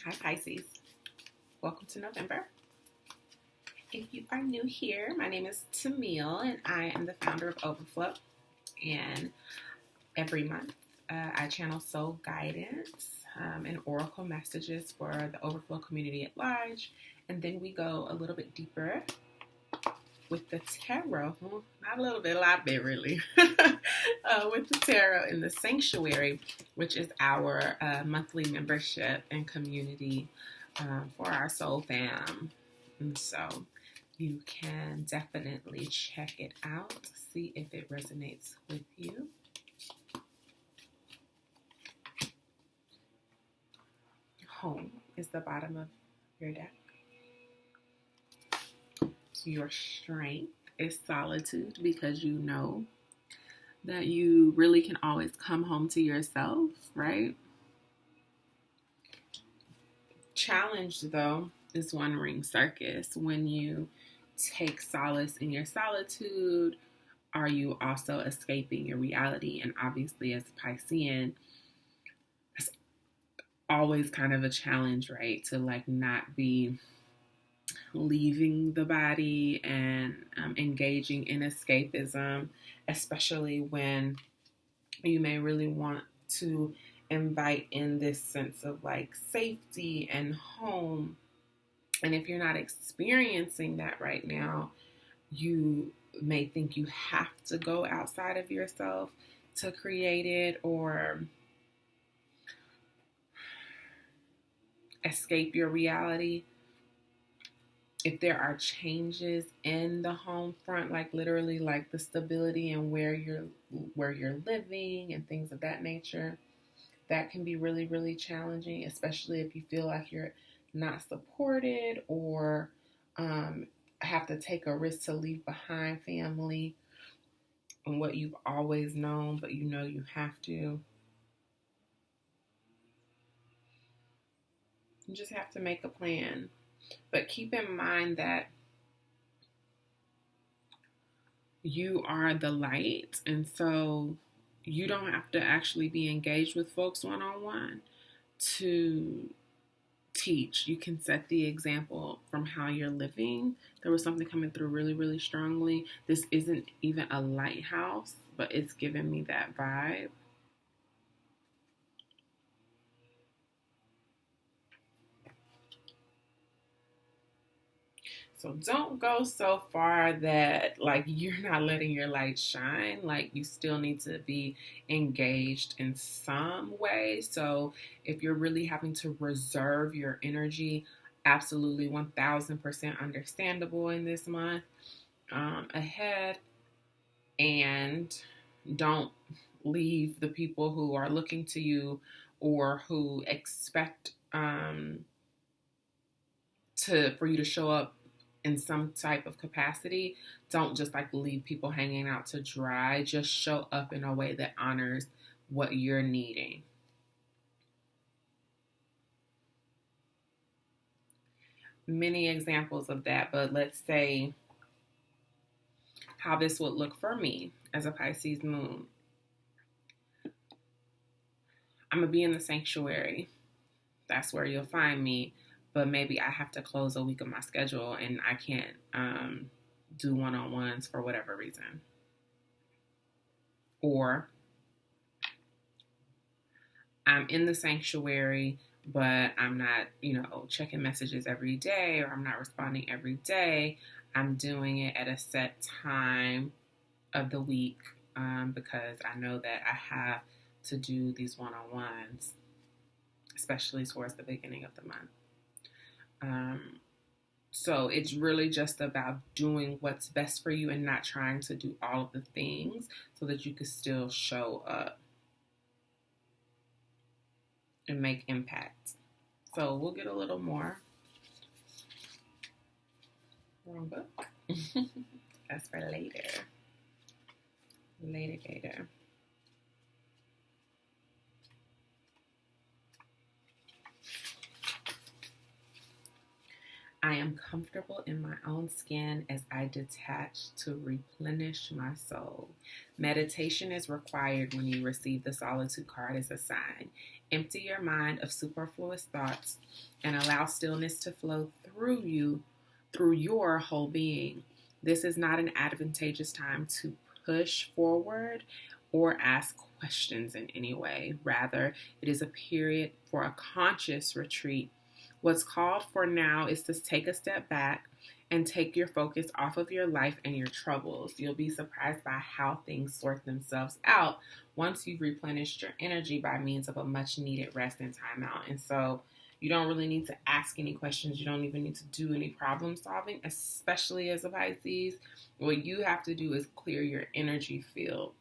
Hi Pisces, welcome to November. If you are new here, my name is Tamil and I am the founder of Overflow. And every month I channel soul guidance and oracle messages for the Overflow community at large. And then we go a little bit deeper with the tarot, not a little bit, a lot bit really, with the tarot in the sanctuary, which is our monthly membership and community for our soul fam. And so you can definitely check it out, see if it resonates with you. Home is the bottom of your deck. Your strength is solitude, because you know that you really can always come home to yourself, right? Challenged, though, is one ring circus. When you take solace in your solitude, are you also escaping your reality? And obviously, as a Piscean, it's always kind of a challenge, right? To not be leaving the body and engaging in escapism, especially when you may really want to invite in this sense of safety and home. And if you're not experiencing that right now, you may think you have to go outside of yourself to create it or escape your reality. If there are changes in the home front, literally the stability and where you're living and things of that nature, that can be really, really challenging, especially if you feel like you're not supported or have to take a risk to leave behind family and what you've always known, but you know you have to. You just have to make a plan. But keep in mind that you are the light, and so you don't have to actually be engaged with folks one-on-one to teach. You can set the example from how you're living. There was something coming through really, really strongly. This isn't even a lighthouse, but it's giving me that vibe. So don't go so far that you're not letting your light shine. You still need to be engaged in some way. So if you're really having to reserve your energy, absolutely 1000% understandable in this month ahead. And don't leave the people who are looking to you or who expect for you to show up in some type of capacity. Don't just leave people hanging out to dry. Just show up in a way that honors what you're needing. Many examples of that, but let's say how this would look for me as a Pisces moon. I'm going to be in the sanctuary. That's where you'll find me. But maybe I have to close a week of my schedule and I can't do one-on-ones for whatever reason. Or I'm in the sanctuary, but I'm not, checking messages every day, or I'm not responding every day. I'm doing it at a set time of the week because I know that I have to do these one-on-ones, especially towards the beginning of the month. So it's really just about doing what's best for you and not trying to do all of the things so that you can still show up and make impact. So we'll get a little more. Wrong book. That's for later. Later. I am am comfortable in my own skin as I detach to replenish my soul. Meditation is required when you receive the solitude card as a sign. Empty your mind of superfluous thoughts and allow stillness to flow through your whole being. This is not an advantageous time to push forward or ask questions in any way. Rather, it is a period for a conscious retreat. What's called for now is to take a step back and take your focus off of your life and your troubles. You'll be surprised by how things sort themselves out once you've replenished your energy by means of a much needed rest and time out. And so you don't really need to ask any questions. You don't even need to do any problem solving, especially as a Pisces. What you have to do is clear your energy field.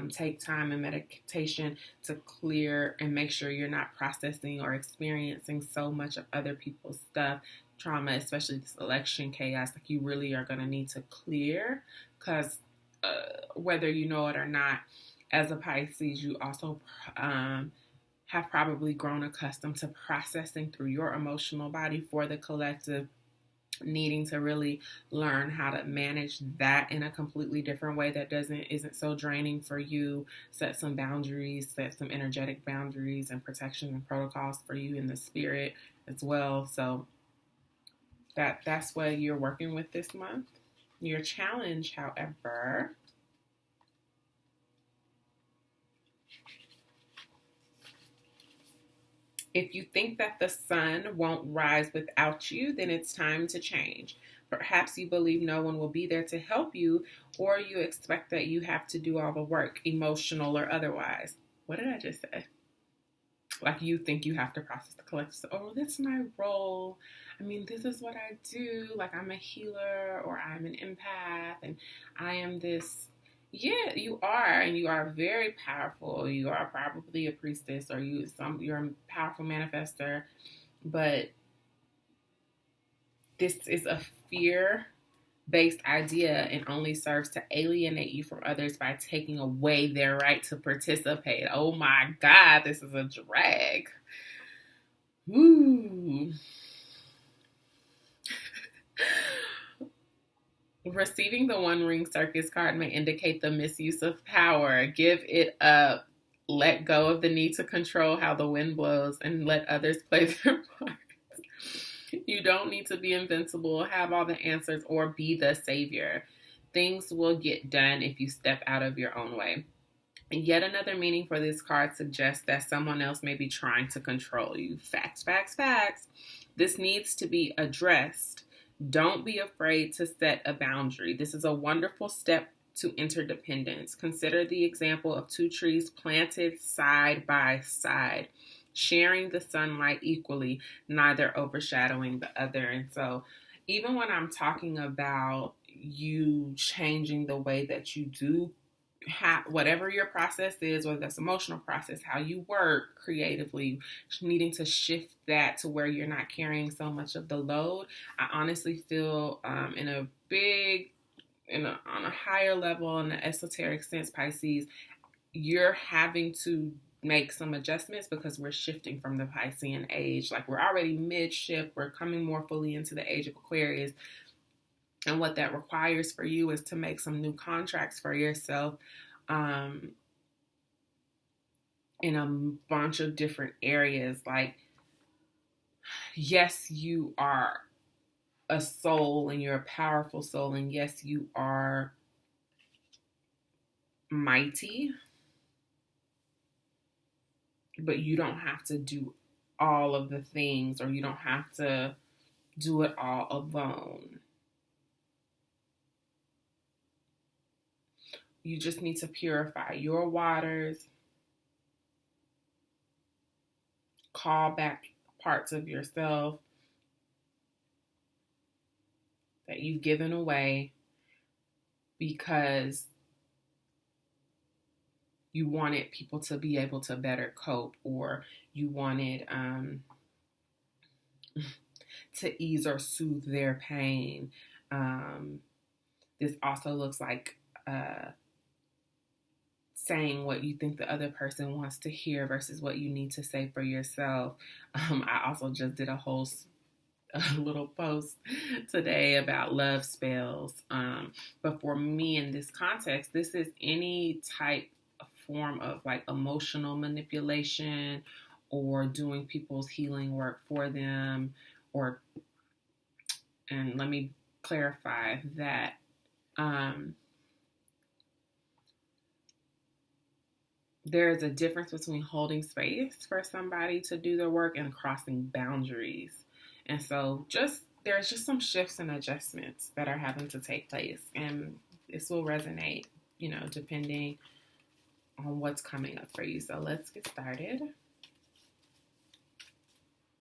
Take time in meditation to clear and make sure you're not processing or experiencing so much of other people's stuff, trauma, especially this election chaos. Like, you really are going to need to clear, because whether you know it or not, as a Pisces, you also have probably grown accustomed to processing through your emotional body for the collective, needing to really learn how to manage that in a completely different way that isn't so draining for you. Set some boundaries, set some energetic boundaries and protections and protocols for you in the spirit as well. So that's what you're working with this month. Your challenge, however, if you think that the sun won't rise without you, then it's time to change. Perhaps you believe no one will be there to help you, or you expect that you have to do all the work, emotional or otherwise. What did I just say? Like, you think you have to process the collective. Oh, that's my role. I mean, this is what I do. Like, I'm a healer, or I'm an empath, and I am this. Yeah, you are, and you are very powerful. You are probably a priestess, or you're a powerful manifester, but this is a fear-based idea and only serves to alienate you from others by taking away their right to participate. Oh my God, this is a drag. Woo. Receiving the One Ring Circus card may indicate the misuse of power. Give it up. Let go of the need to control how the wind blows and let others play their part. You don't need to be invincible, have all the answers, or be the savior. Things will get done if you step out of your own way. And yet another meaning for this card suggests that someone else may be trying to control you. Facts, facts, facts. This needs to be addressed. Don't be afraid to set a boundary. This is a wonderful step to interdependence. Consider the example of two trees planted side by side, sharing the sunlight equally, neither overshadowing the other. And so even when I'm talking about you changing the way that you do whatever your process is, whether that's emotional process, how you work creatively, needing to shift that to where you're not carrying so much of the load. I honestly feel on a higher level, in an esoteric sense, Pisces, you're having to make some adjustments because we're shifting from the Piscean age. Like, we're already mid-shift, we're coming more fully into the age of Aquarius. And what that requires for you is to make some new contracts for yourself in a bunch of different areas. Like, yes, you are a soul and you're a powerful soul. And yes, you are mighty. But you don't have to do all of the things, or you don't have to do it all alone. You just need to purify your waters, call back parts of yourself that you've given away because you wanted people to be able to better cope, or you wanted to ease or soothe their pain. This also looks like saying what you think the other person wants to hear versus what you need to say for yourself. I also just did a whole a little post today about love spells. But for me, in this context, this is any type of form of like emotional manipulation or doing people's healing work for them. Or, and let me clarify that there's a difference between holding space for somebody to do their work and crossing boundaries. And so there's just some shifts and adjustments that are having to take place. And this will resonate, depending on what's coming up for you. So let's get started.